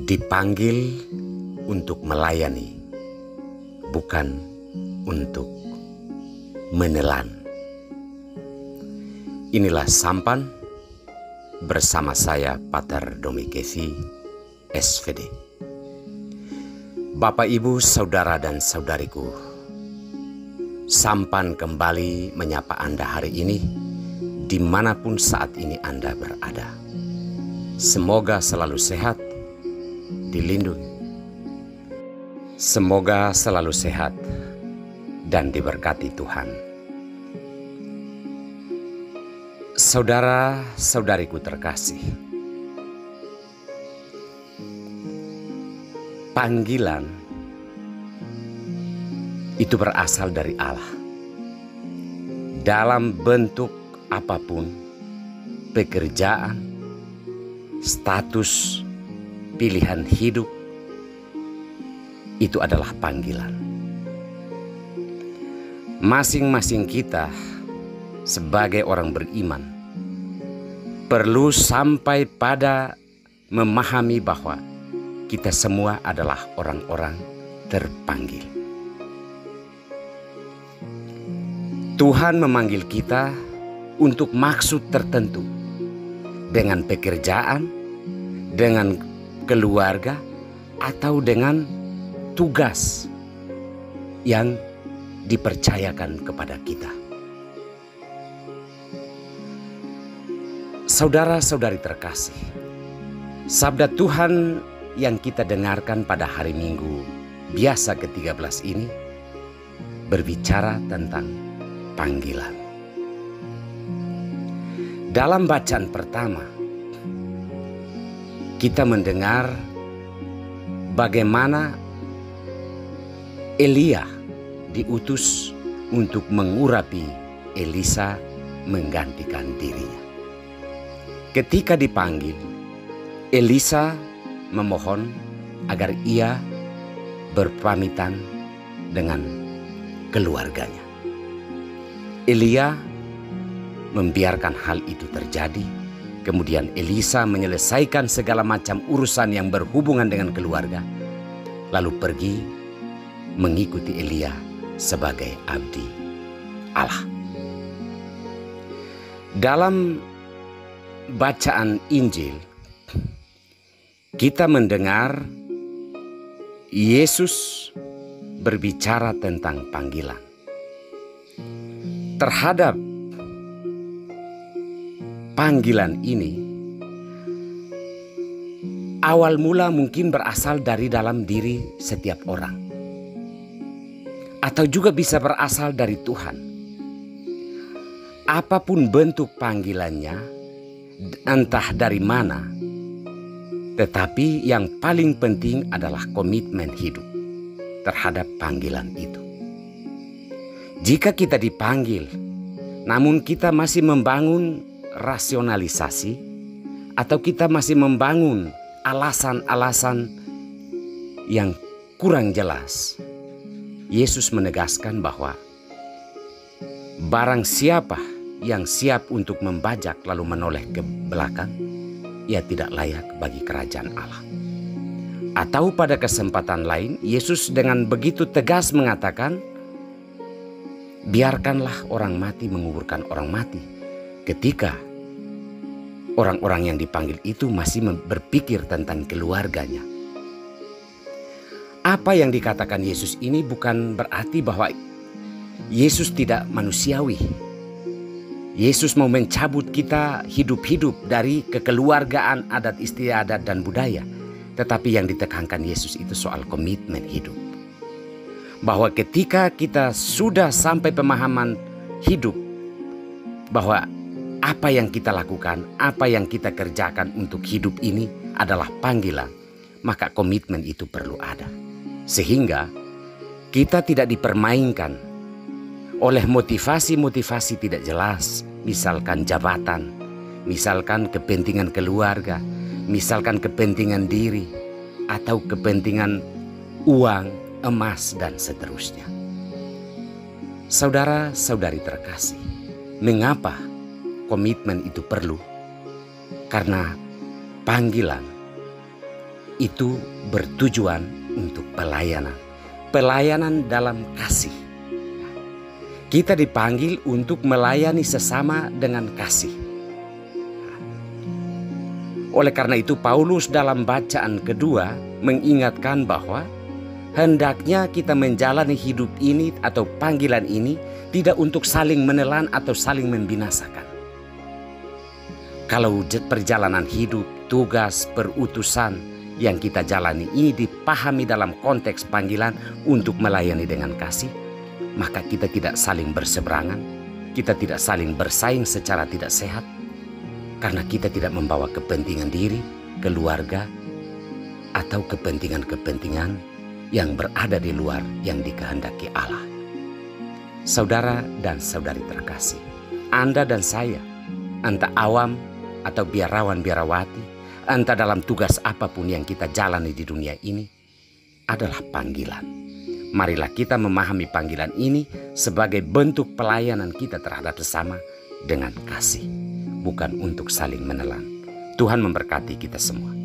Dipanggil untuk melayani, bukan untuk menelan. Inilah Sampan bersama saya Pater Domikevi, SVD. Bapak, Ibu, Saudara dan Saudariku, Sampan kembali menyapa Anda hari ini dimanapun saat ini Anda berada. Semoga selalu sehat, dilindungi. Semoga selalu sehat dan diberkati Tuhan. Saudara-saudariku terkasih, panggilan itu berasal dari Allah. Dalam bentuk apapun, pekerjaan, status, pilihan hidup, itu adalah panggilan. Masing-masing kita sebagai orang beriman perlu sampai pada memahami bahwa kita semua adalah orang-orang terpanggil. Tuhan memanggil kita untuk maksud tertentu, dengan pekerjaan, dengan keluarga, atau dengan tugas yang dipercayakan kepada kita. Saudara-saudari terkasih, sabda Tuhan yang kita dengarkan pada hari Minggu biasa ke-13 ini berbicara tentang panggilan. Dalam bacaan pertama, kita mendengar bagaimana Elia diutus untuk mengurapi Elisa menggantikan dirinya. Ketika dipanggil, Elisa memohon agar ia berpamitan dengan keluarganya. Elia membiarkan hal itu terjadi. Kemudian Elisa menyelesaikan segala macam urusan yang berhubungan dengan keluarga, lalu pergi mengikuti Elia sebagai abdi Allah. Dalam bacaan Injil, kita mendengar Yesus berbicara tentang panggilan. Terhadap panggilan ini, awal mula mungkin berasal dari dalam diri setiap orang, atau juga bisa berasal dari Tuhan. Apapun bentuk panggilannya, entah dari mana, tetapi yang paling penting adalah komitmen hidup terhadap panggilan itu. Jika kita dipanggil, namun kita masih membangun rasionalisasi, atau kita masih membangun alasan-alasan yang kurang jelas, Yesus menegaskan bahwa barang siapa yang siap untuk membajak lalu menoleh ke belakang, ia tidak layak bagi kerajaan Allah. Atau pada kesempatan lain, Yesus dengan begitu tegas mengatakan, biarkanlah orang mati menguburkan orang mati, ketika orang-orang yang dipanggil itu masih berpikir tentang keluarganya. Apa yang dikatakan Yesus ini bukan berarti bahwa Yesus tidak manusiawi. Yesus mau mencabut kita hidup-hidup dari kekeluargaan, adat istiadat dan budaya. Tetapi yang ditekankan Yesus itu soal komitmen hidup. Bahwa ketika kita sudah sampai pemahaman hidup bahwa apa yang kita lakukan, apa yang kita kerjakan untuk hidup ini adalah panggilan, maka komitmen itu perlu ada. Sehingga kita tidak dipermainkan oleh motivasi-motivasi tidak jelas, misalkan jabatan, misalkan kepentingan keluarga, misalkan kepentingan diri, atau kepentingan uang, emas, dan seterusnya. Saudara-saudari terkasih, mengapa komitmen itu perlu? Karena panggilan itu bertujuan untuk pelayanan. Pelayanan dalam kasih. Kita dipanggil untuk melayani sesama dengan kasih. Oleh karena itu Paulus dalam bacaan kedua mengingatkan bahwa hendaknya kita menjalani hidup ini atau panggilan ini tidak untuk saling menelan atau saling membinasakan. Kalau perjalanan hidup, tugas, perutusan yang kita jalani ini dipahami dalam konteks panggilan untuk melayani dengan kasih, maka kita tidak saling berseberangan, kita tidak saling bersaing secara tidak sehat, karena kita tidak membawa kepentingan diri, keluarga, atau kepentingan-kepentingan yang berada di luar yang dikehendaki Allah. Saudara dan saudari terkasih, Anda dan saya, entah awam atau biarawan-biarawati, entah dalam tugas apapun yang kita jalani di dunia ini, adalah panggilan. Marilah kita memahami panggilan ini sebagai bentuk pelayanan kita terhadap sesama dengan kasih, bukan untuk saling menelan. Tuhan memberkati kita semua.